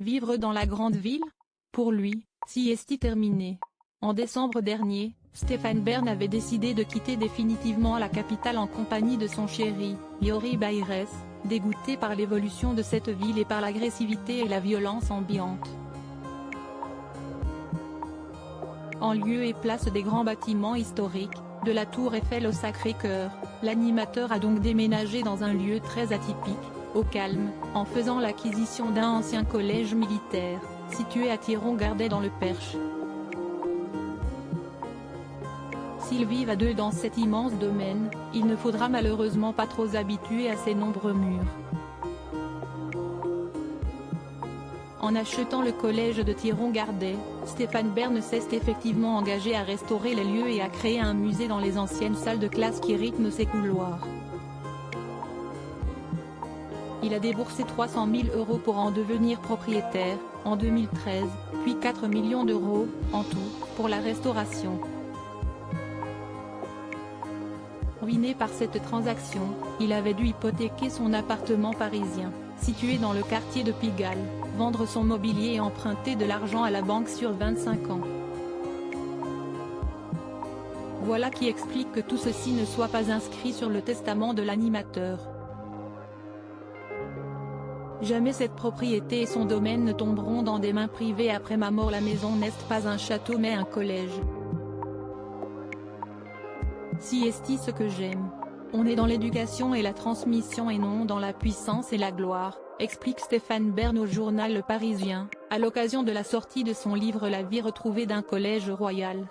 Vivre dans la grande ville? Pour lui, sieste terminée. En décembre dernier, Stéphane Bern avait décidé de quitter définitivement la capitale en compagnie de son chéri, Yori Baires, dégoûté par l'évolution de cette ville et par l'agressivité et la violence ambiante. En lieu et place des grands bâtiments historiques, de la Tour Eiffel au Sacré-Cœur, l'animateur a donc déménagé dans un lieu très atypique, au calme, en faisant l'acquisition d'un ancien collège militaire, situé à Thiron-Gardet dans le Perche. S'ils vivent à deux dans cet immense domaine, il ne faudra malheureusement pas trop s'habituer à ces nombreux murs. En achetant le collège de Thiron-Gardet, Stéphane Bern s'est effectivement engagé à restaurer les lieux et à créer un musée dans les anciennes salles de classe qui rythment ses couloirs. Il a déboursé 300 000 € pour en devenir propriétaire, en 2013, puis 4 millions d'euros, en tout, pour la restauration. Ruiné par cette transaction, il avait dû hypothéquer son appartement parisien, situé dans le quartier de Pigalle, vendre son mobilier et emprunter de l'argent à la banque sur 25 ans. Voilà qui explique que tout ceci ne soit pas inscrit sur le testament de l'animateur. Jamais cette propriété et son domaine ne tomberont dans des mains privées après ma mort. La maison n'est pas un château mais un collège. Siesti ce que j'aime. On est dans l'éducation et la transmission et non dans la puissance et la gloire, explique Stéphane Bern au journal Le Parisien, à l'occasion de la sortie de son livre La vie retrouvée d'un collège royal.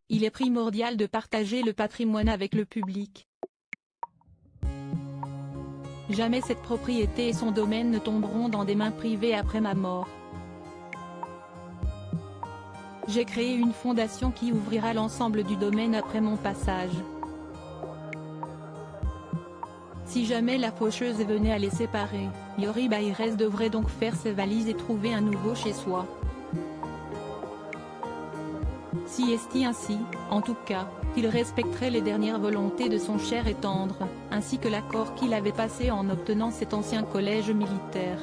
Il est primordial de partager le patrimoine avec le public. Jamais cette propriété et son domaine ne tomberont dans des mains privées après ma mort. J'ai créé une fondation qui ouvrira l'ensemble du domaine après mon passage. Si jamais la faucheuse venait à les séparer, Yori Baires devrait donc faire ses valises et trouver un nouveau chez soi. Siesti ainsi, en tout cas, qu'il respecterait les dernières volontés de son cher et tendre, ainsi que l'accord qu'il avait passé en obtenant cet ancien collège militaire.